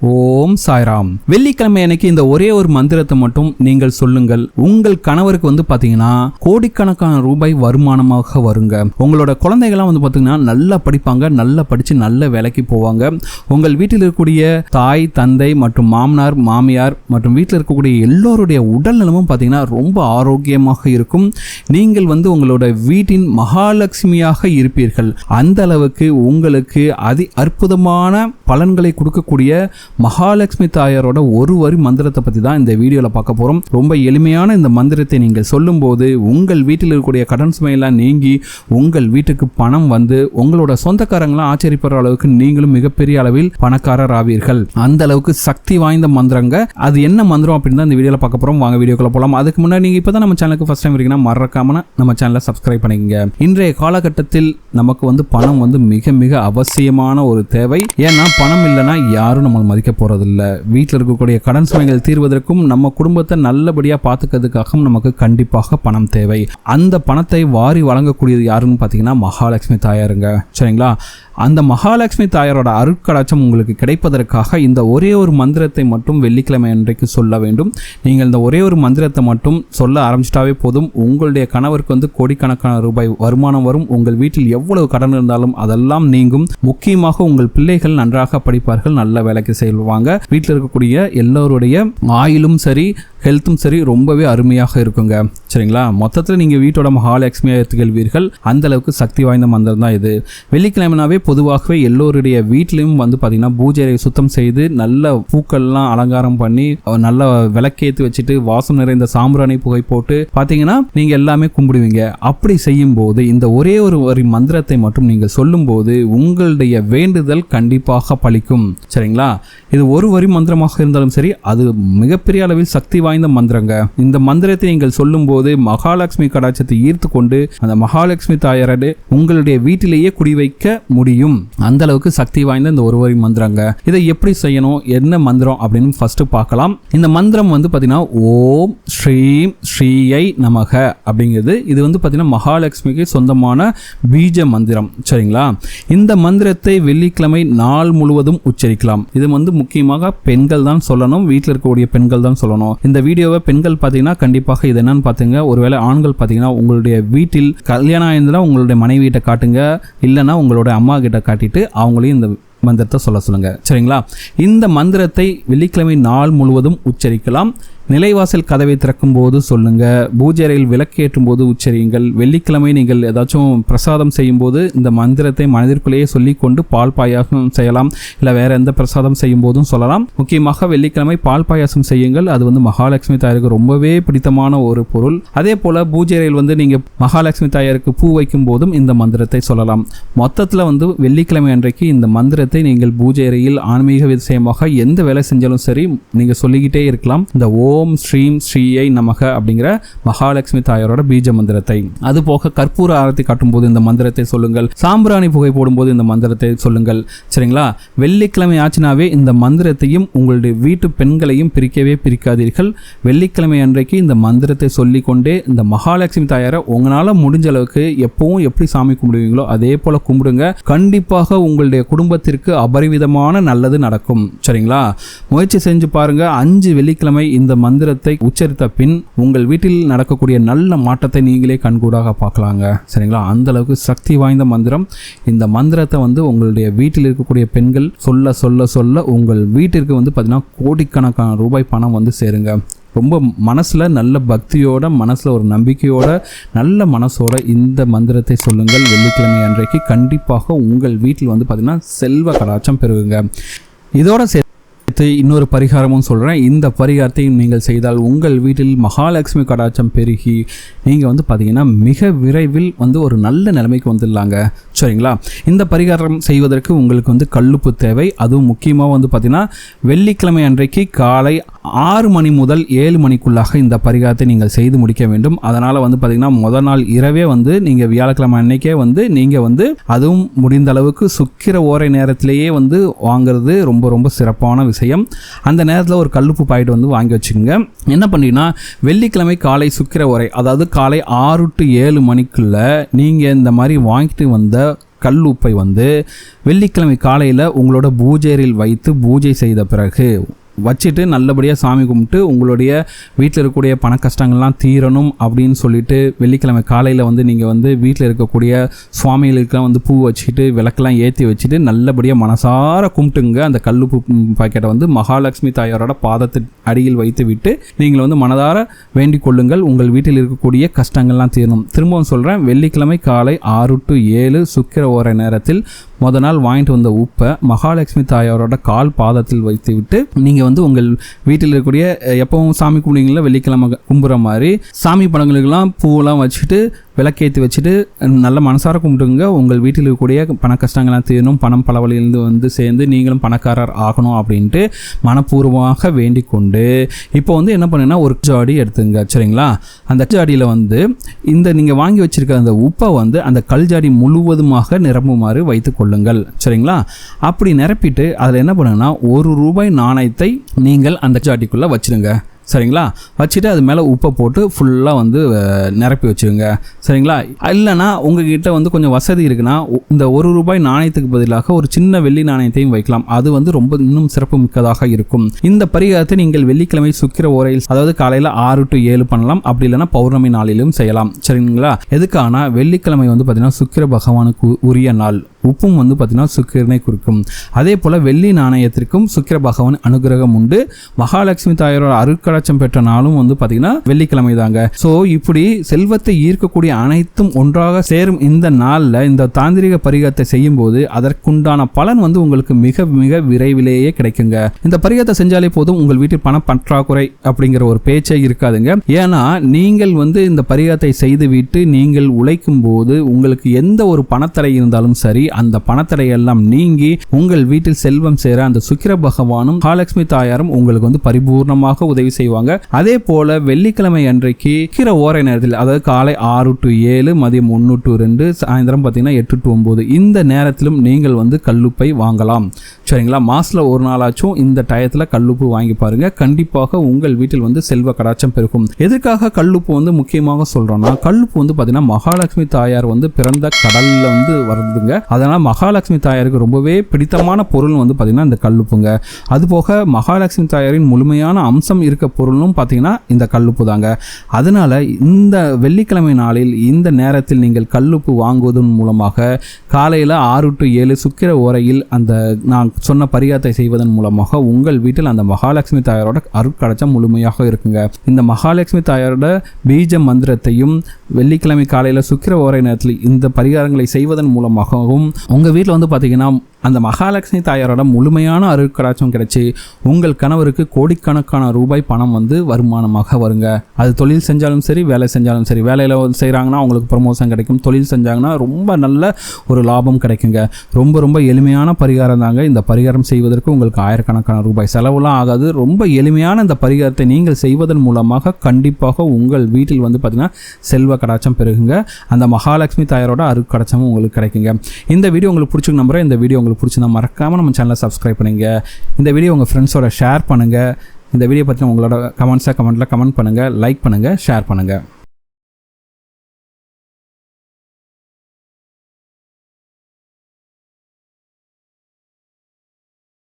ஓம் சாய்ராம். வெள்ளிக்கிழமை அன்னைக்கு இந்த ஒரே ஒரு மந்திரத்தை மட்டும் நீங்கள் சொல்லுங்கள். உங்கள் கணவருக்கு பாத்தீங்கன்னா கோடிக்கணக்கான ரூபாய் வருமானமாக வருங்க. உங்களோட குழந்தைகள்லாம் பாத்தீங்கன்னா நல்லா படிப்பாங்க, நல்லா படிச்சு நல்ல வேலைக்கு போவாங்க. உங்கள் வீட்டில் இருக்கக்கூடிய தாய் தந்தை மற்றும் மாமனார் மாமியார் மற்றும் வீட்டில் இருக்கக்கூடிய எல்லோருடைய உடல் நலமும் பாத்தீங்கன்னா ரொம்ப ஆரோக்கியமாக இருக்கும். நீங்கள் உங்களோட வீட்டின் மகாலட்சுமியாக இருப்பீர்கள். அந்த அளவுக்கு உங்களுக்கு அற்புதமான பலன்களை கொடுக்கக்கூடிய மகாலட்சுமி தாயாரோட ஒரு வரி மந்திரத்தை பத்தி தான் இந்த வீடியோல பார்க்க போறோம். ரொம்ப எளிமையான இந்த மந்திரத்தை நீங்கள் சொல்லும் போது உங்கள் வீட்டில் இருக்கக்கூடிய கடன் சுமையெல்லாம் நீங்கி உங்கள் வீட்டுக்கு பணம் வந்து உங்களோட சொந்தக்காரங்களாம் ஆச்சரியப்படுற அளவுக்கு நீங்களும் மிகப்பெரிய அளவில் பணக்காரர் ஆவீர்கள். அந்த அளவுக்கு சக்தி வாய்ந்த மந்திரங்க. அது என்ன மந்திரம் அப்படின்னு தான் இந்த வீடியோல பார்க்க போறோம். வாங்க வீடியோக்குள்ள போலாம். அதுக்கு முன்னாடி நீங்க இப்பதான் நம்ம சேனலுக்கு ஃபர்ஸ்ட் டைம் இருக்கீங்கன்னா மறக்காம நம்ம சேனலை சப்ஸ்கிரைப் பண்ணிக்கங்க. இன்றைய காலகட்டத்தில் நமக்கு பணம் மிக மிக அவசியமான ஒரு தேவை. ஏன்னா பணம் இல்லைன்னா யாரும் நம்ம மதிக்க போறதில்ல. வீட்டில் இருக்கக்கூடிய கடன் சுமைகள் தீர்வதற்கும் நம்ம குடும்பத்தை நல்லபடியா பார்த்துக்கிறதுக்காகவும் நமக்கு கண்டிப்பாக பணம் தேவை. அந்த பணத்தை வாரி வழங்கக்கூடியது யாருன்னு பார்த்தீங்கன்னா மகாலட்சுமி தாயாருங்க. சரிங்களா? அந்த மகாலட்சுமி தாயாரோட அருட்கடாட்சம் உங்களுக்கு கிடைப்பதற்காக இந்த ஒரே ஒரு மந்திரத்தை மட்டும் வெள்ளிக்கிழமை அன்றைக்கு சொல்ல வேண்டும். நீங்கள் இந்த ஒரே ஒரு மந்திரத்தை மட்டும் சொல்ல ஆரம்பிச்சிட்டாவே போதும். உங்களுடைய கணவருக்கு கோடிக்கணக்கான ரூபாய் வருமானம் வரும். உங்கள் வீட்டில் எவ்வளவு கடன் இருந்தாலும் அதெல்லாம் நீங்கும். முக்கியமாக உங்கள் பிள்ளைகள் நன்றாக படிப்பார்கள், நல்ல வேலைக்கு செல்வாங்க. வீட்டில் இருக்கக்கூடிய எல்லோருடைய ஆயிலும் சரி ஹெல்த்தும் சரி ரொம்பவே அருமையாக இருக்குங்க. சரிங்களா? மொத்தத்தில் நீங்கள் வீட்டோட மகாலட்சுமியாக திகழ்வீர்கள். அந்த அளவுக்கு சக்தி வாய்ந்த மந்திரம் தான் இது. வெள்ளிக்கிழமைனாவே பொதுவாகவே எல்லோருடைய வீட்டிலையும் பார்த்தீங்கன்னா பூஜையை சுத்தம் செய்து நல்ல பூக்கள்லாம் அலங்காரம் பண்ணி நல்ல விளக்கேற்றி வச்சுட்டு வாசம் நிறைந்த சாம்பிராணி புகை போட்டு பார்த்தீங்கன்னா நீங்கள் எல்லாமே கும்பிடுவீங்க. அப்படி செய்யும் போது இந்த ஒரே ஒரு வரி மந்திரத்தை மட்டும் நீங்கள் சொல்லும் போது உங்களுடைய வேண்டுதல் கண்டிப்பாக பலிக்கும். சரிங்களா? இது ஒரு வரி மந்திரமாக இருந்தாலும் சரி, அது மிகப்பெரிய அளவில் சக்தி வாய்ந்த மந்திரங்க. இந்த மந்திரத்தை நீங்கள் சொல்லும் போது மகாலட்சுமி கடாட்சத்தை ஈர்த்து கொண்டு அந்த மகாலட்சுமி தாயாரே உங்களுடைய வீட்டிலேயே குடி வைக்க முடியும். அந்த அளவுக்கு சக்தி வாய்ந்த இந்த ஒரு வரி மந்திரங்க. இதை எப்படி செய்யணும், என்ன மந்திரம் அப்படின்னு ஃபர்ஸ்ட் பார்க்கலாம். இந்த மந்திரம் பாத்தீங்கன்னா ஓம் ஸ்ரீம் ஸ்ரீயை நமக அப்படிங்கிறது. இது பாத்தீங்கன்னா மகாலட்சுமிக்கு சொந்தமான பீஜ மந்திரம். சரிங்களா? இந்த மந்திரத்தை வெள்ளிக்கிழமை நாள் முழுவதும் உச்சரிக்கலாம். இது முக்கியமாக பெண்கள் தான் சொல்லணும், வீட்டில் இருக்கக்கூடிய பெண்கள் தான் சொல்லணும். இந்த வீடியோவை பெண்கள் பார்த்தீங்கன்னா கண்டிப்பாக இது என்னன்னு பார்த்துங்க. ஒருவேளை ஆண்கள் பார்த்தீங்கன்னா உங்களுடைய வீட்டில் கல்யாணம் ஆயிருந்தா உங்களுடைய மனைவியிட்ட காட்டுங்க, இல்லைன்னா உங்களுடைய அம்மா கிட்ட காட்டிட்டு அவங்களையும் இந்த மந்திரத்தை சொல்லுங்க. சரிங்களா? இந்த மந்திரத்தை வெள்ளிக்கிழமை நாள் முழுவதும் உச்சரிக்கலாம். நிலைவாசல் கதவை திறக்கும் போது சொல்லுங்க, பூஜை அறையில் விளக்கேற்றும் போது உச்சரியுங்கள். வெள்ளிக்கிழமை நீங்கள் ஏதாச்சும் பிரசாதம் செய்யும் போது இந்த மந்திரத்தை மனதிற்குள்ளேயே சொல்லிக்கொண்டு பால் பாயாசம் செய்யலாம், இல்லை வேற எந்த பிரசாதம் செய்யும் போதும் சொல்லலாம். முக்கியமாக வெள்ளிக்கிழமை பால் பாயாசம் செய்யுங்கள். அது மகாலட்சுமி தாயாருக்கு ரொம்பவே பிடித்தமான ஒரு பொருள். அதே போல பூஜை அறையில் நீங்க மகாலட்சுமி தாயாருக்கு பூ வைக்கும் போதும் இந்த மந்திரத்தை சொல்லலாம். மொத்தத்தில் வெள்ளிக்கிழமை அன்றைக்கு இந்த மந்திரத்தை நீங்கள் பூஜை அறையில் ஆன்மீக விஷயமாக எந்த வேலை செஞ்சாலும் சரி நீங்க சொல்லிக்கிட்டே இருக்கலாம். இந்த ஓம் ஸ்ரீம் ஸ்ரீயை நமக அப்படிங்கிற மகாலட்சுமி தாயாரோட பீஜ மந்திரத்தை. அது போக கற்பூர ஆரத்தி காட்டும் போது இந்த மந்திரத்தை சொல்லுங்கள். சாம்பிராணி புகை போடும்போது இந்த மந்திரத்தை சொல்லுங்கள். சரிங்களா? வெள்ளிக்கிழமை ஆச்சினாவே இந்த மந்திரத்தையும் உங்களுடைய வீட்டு பெண்களையும் பிரிக்கவே பிரிக்காதீர்கள். வெள்ளிக்கிழமை அன்றைக்கு இந்த மந்திரத்தை சொல்லிக்கொண்டே இந்த மகாலட்சுமி தாயாரை உங்களால முடிஞ்ச அளவுக்கு எப்பவும் எப்படி சாமி கும்பிடுவீங்களோ அதே போல கும்பிடுங்க. கண்டிப்பாக உங்களுடைய குடும்பத்திற்கு அபரிவிதமான நல்லது நடக்கும். சரிங்களா? முயற்சி செஞ்சு பாருங்க. 5 வெள்ளிக்கிழமை இந்த மந்திரத்தை உச்சரித்த பின் உங்கள் வீட்டில் நடக்கக்கூடிய நல்ல மாற்றத்தை நீங்களே கண்கூடாக பார்க்கலாங்க. சரிங்களா? அந்த அளவுக்கு சக்தி வாய்ந்த மந்திரம். இந்த மந்திரத்தை உங்களுடைய வீட்டில் இருக்கக்கூடிய பெண்கள் சொல்ல சொல்ல சொல்ல உங்கள் வீட்டிற்கு பார்த்தீங்கன்னா கோடிக்கணக்கான ரூபாய் பணம் சேருங்க. ரொம்ப மனசில் நல்ல பக்தியோட, மனசில் ஒரு நம்பிக்கையோட, நல்ல மனசோட இந்த மந்திரத்தை சொல்லுங்கள். வெள்ளிக்கிழமை அன்றைக்கு கண்டிப்பாக உங்கள் வீட்டில் பார்த்தீங்கன்னா செல்வ கடாட்சம் பெறுங்க. இதோட இன்னொரு பரிகாரமும் சொல்கிறேன். இந்த பரிகாரத்தையும் நீங்கள் செய்தால் உங்கள் வீட்டில் மகாலட்சுமி கடாட்சம் பெருகி நீங்கள் பார்த்தீங்கன்னா மிக விரைவில் ஒரு நல்ல நிலைமைக்கு வந்துடலாங்க. சரிங்களா? இந்த பரிகாரம் செய்வதற்கு உங்களுக்கு கல்லுப்பு தேவை. அதுவும் முக்கியமாக பார்த்தீங்கன்னா வெள்ளிக்கிழமை அன்றைக்கு காலை 6 மணி முதல் 7 மணிக்குள்ளாக இந்த பரிகாரத்தை நீங்கள் செய்து முடிக்க வேண்டும். அதனால் பார்த்தீங்கன்னா முதல் நாள் இரவே நீங்கள் வியாழக்கிழமை அன்னைக்கே நீங்கள் அதுவும் முடிந்த அளவுக்கு சுக்கிர ஓரை நேரத்திலேயே வாங்குறது ரொம்ப ரொம்ப சிறப்பான விஷயம். அந்த நேரத்தில் ஒரு கல்லுப்பு பாக்கெட் வாங்கி வச்சுக்கோங்க. என்ன பண்ணீங்கன்னா வெள்ளிக்கிழமை காலை சுக்கிர ஓரை, அதாவது காலை 6 to 7 மணிக்குள்ள நீங்கள் இந்த மாதிரி வாங்கிட்டு வந்த கல் உப்பை வந்து வெள்ளிக்கிழமை காலையில் உங்களோட பூஜையில் வைத்து பூஜை செய்த பிறகு வச்சுட்டு நல்லபடியாக சாமி கும்பிட்டு உங்களுடைய வீட்டில் இருக்கக்கூடிய பண கஷ்டங்கள்லாம் தீரணும் அப்படின்னு சொல்லிட்டு வெள்ளிக்கிழமை காலையில் வந்து நீங்கள் வந்து வீட்டில் இருக்கக்கூடிய சுவாமிகளுக்கெல்லாம் வந்து பூ வச்சுட்டு விளக்கெல்லாம் ஏற்றி வச்சுட்டு நல்லபடியாக மனசார கும்பிட்டுங்க. அந்த கல்லுப்பு பாக்கெட்டை வந்து மகாலட்சுமி தாயாரோட பாதத்து அடியில் வைத்து விட்டு நீங்கள் வந்து மனதார வேண்டிக் கொள்ளுங்கள். உங்கள் வீட்டில் இருக்கக்கூடிய கஷ்டங்கள்லாம் தீரணும். திரும்பவும் சொல்கிறேன், வெள்ளிக்கிழமை காலை 6 to 7 சுக்கிர ஓரை நேரத்தில் முத நாள் வாங்கிட்டு வந்த உப்பை மகாலட்சுமி தாயாரோட கால் பாதத்தில் வைத்து விட்டு நீங்கள் வந்து உங்கள் வீட்டில் இருக்கக்கூடிய எப்பவும் சாமி கும்பிடுங்களா வெள்ளிக்கிழமை கும்புற மாதிரி சாமி படங்களுக்கெல்லாம் பூவெல்லாம் வச்சுட்டு விளக்கேற்றி வச்சுட்டு நல்ல மனசார கும்பிட்டுங்க. உங்கள் வீட்டில் இருக்கக்கூடிய பண கஷ்டங்கள்லாம் தீரணும், பணம் பல வழியிலிருந்து வந்து சேர்ந்து நீங்களும் பணக்காரர் ஆகணும் அப்படின்ட்டு மனப்பூர்வமாக வேண்டிக் கொண்டு இப்போ வந்து என்ன பண்ணுன்னா ஒரு ஜாடி எடுத்துங்க. சரிங்களா? அந்த ஜாடியில் வந்து இந்த நீங்கள் வாங்கி வச்சிருக்க அந்த உப்பை வந்து அந்த கல் ஜாடி முழுவதுமாக நிரம்புமாறு வைத்து கொள்ளுங்கள். சரிங்களா? அப்படி நிரப்பிட்டு அதில் என்ன பண்ணுங்கன்னா ₹1 நாணயத்தை நீங்கள் அந்த ஜாடிக்குள்ளே வச்சுருங்க. சரிங்களா? வச்சுட்டு அது மேலே உப்பை போட்டு ஃபுல்லாக வந்து நிரப்பி வச்சுருங்க. சரிங்களா? இல்லைனா உங்ககிட்ட வந்து கொஞ்சம் வசதி இருக்குன்னா இந்த ₹1 நாணயத்துக்கு பதிலாக ஒரு சின்ன வெள்ளி நாணயத்தையும் வைக்கலாம். அது வந்து ரொம்ப இன்னும் சிறப்பு மிக்கதாக இருக்கும். இந்த பரிகாரத்தை நீங்கள் வெள்ளிக்கிழமை சுக்கிர ஓரையில், அதாவது காலையில் 6 to 7 பண்ணலாம். அப்படி இல்லைனா பௌர்ணமி நாளிலும் செய்யலாம். சரிங்களா? எதுக்கானா வெள்ளிக்கிழமை வந்து பார்த்தீங்கன்னா சுக்கிர பகவானுக்கு உரிய நாள். உப்பும் வந்து பார்த்தீங்கன்னா சுக்கிரனை குறிக்கும். அதே போல் வெள்ளி நாணயத்திற்கும் சுக்கிர பகவான் அனுகிரகம் உண்டு. மகாலட்சுமி தாயாரோட அருட்கடாட்சம் பெற்ற நாளும் வந்து பார்த்தீங்கன்னா வெள்ளிக்கிழமை தாங்க. ஸோ இப்படி செல்வத்தை ஈர்க்கக்கூடிய அனைத்தும் ஒன்றாக சேரும் இந்த நாளில் இந்த தாந்திரிக பரிகாரத்தை செய்யும் போது அதற்குண்டான பலன் வந்து உங்களுக்கு மிக மிக விரைவிலேயே கிடைக்குங்க. இந்த பரிகாரத்தை செஞ்சாலே போதும், உங்கள் வீட்டில் பண பற்றாக்குறை அப்படிங்கிற ஒரு பேச்சே இருக்காதுங்க. ஏன்னா நீங்கள் வந்து இந்த பரிகாரத்தை செய்துவிட்டு நீங்கள் உழைக்கும் போது உங்களுக்கு எந்த ஒரு பணத்தடை இருந்தாலும் சரி, அந்த பணத்தடையெல்லாம் நீங்கி உங்கள் வீட்டில் செல்வம் சேர அந்த சுக்கிர பகவானும் மகாலட்சுமி தாயாரும் உங்களுக்கு வந்து பரிபூர்ணமாக உதவி செய்வாங்க. அதே போல வெள்ளிக்கிழமை அன்றைக்கு சுக்கிர ஓரை நேரத்தில், அதாவது காலை 6 to 7, மதியம் 1 to 2, சாயந்தரம் பார்த்தீங்கன்னா 8 to 9 இந்த நேரத்திலும் நீங்கள் வந்து கல்லுப்பை வாங்கலாம். சரிங்களா? மாசத்துல ஒரு நாளாச்சும் இந்த டயத்தில் கல்லுப்பு வாங்கி பாருங்க. கண்டிப்பாக உங்கள் வீட்டில் வந்து செல்வ கடாட்சம் பெருகும். எதுக்காக கல்லுப்பு வந்து முக்கியமாக சொல்றோம்னா, கல்லுப்பு வந்து பார்த்தீங்கன்னா மகாலட்சுமி தாயார் வந்து பிறந்த கடல்ல வந்து வருதுங்க. அதனால் மகாலட்சுமி தாயாருக்கு ரொம்பவே பிடித்தமான பொருள் வந்து பார்த்தீங்கன்னா இந்த கல்லுப்புங்க. அதுபோக மகாலட்சுமி தாயாரின் முழுமையான அம்சம் இருக்க பொருளும் பார்த்தீங்கன்னா இந்த கல்லுப்பு தாங்க. அதனால இந்த வெள்ளிக்கிழமை நாளில் இந்த நேரத்தில் நீங்கள் கல்லுப்பு வாங்குவதன் மூலமாக காலையில் 6 to 7 சுக்கிர ஓரையில் அந்த நான் சொன்ன பரிகாரத்தை செய்வதன் மூலமாக உங்கள் வீட்டில் அந்த மகாலட்சுமி தாயாரோட அருட்கடாட்சம் முழுமையாக இருக்குங்க. இந்த மகாலட்சுமி தாயாரோட பீஜ மந்திரத்தையும் வெள்ளிக்கிழமை காலையில் சுக்கிர ஓரை நேரத்தில் இந்த பரிகாரங்களை செய்வதன் மூலமாகவும் உங்கள் வீட்டில் வந்து பார்த்தீங்கன்னா அந்த மகாலட்சுமி தாயாரோட முழுமையான அருட்கடாட்சம் கிடைச்சி உங்கள் கணவருக்கு கோடிக்கணக்கான ரூபாய் பணம் வந்து வருமானமாக வருங்க. அது தொழில் செஞ்சாலும் சரி, வேலை செஞ்சாலும் சரி. வேலையில் செய்கிறாங்கன்னா அவங்களுக்கு ப்ரமோஷன் கிடைக்கும், தொழில் செஞ்சாங்கன்னா ரொம்ப நல்ல ஒரு லாபம் கிடைக்குங்க. ரொம்ப ரொம்ப எளிமையான பரிகாரம் தாங்க. இந்த பரிகாரம் செய்வதற்கு உங்களுக்கு ஆயிரக்கணக்கான ரூபாய் செலவுலாம் ஆகாது. ரொம்ப எளிமையான இந்த பரிகாரத்தை நீங்கள் செய்வதன் மூலமாக கண்டிப்பாக உங்கள் வீட்டில் வந்து பார்த்தீங்கன்னா செல்வ கடாட்சம் பெருகுங்க. அந்த மகாலட்சுமி தாயாரோட அருட்கடாட்சமும் உங்களுக்கு கிடைக்குங்க. இந்த வீடியோ உங்களுக்கு பிடிச்சிருக்கு நம்புறேன். இந்த வீடியோ உங்களுக்கு பிடிச்சிருந்தா மறக்காமல் நம்ம சேனலை சப்ஸ்கிரைப் பண்ணுங்க. இந்த வீடியோ உங்கள் ஃப்ரெண்ட்ஸோட ஷேர் பண்ணுங்கள். இந்த வீடியோ பற்றி உங்களோட கமெண்ட்ஸை கமெண்ட்டில் கமெண்ட் பண்ணுங்கள், லைக் பண்ணுங்கள், ஷேர் பண்ணுங்கள்.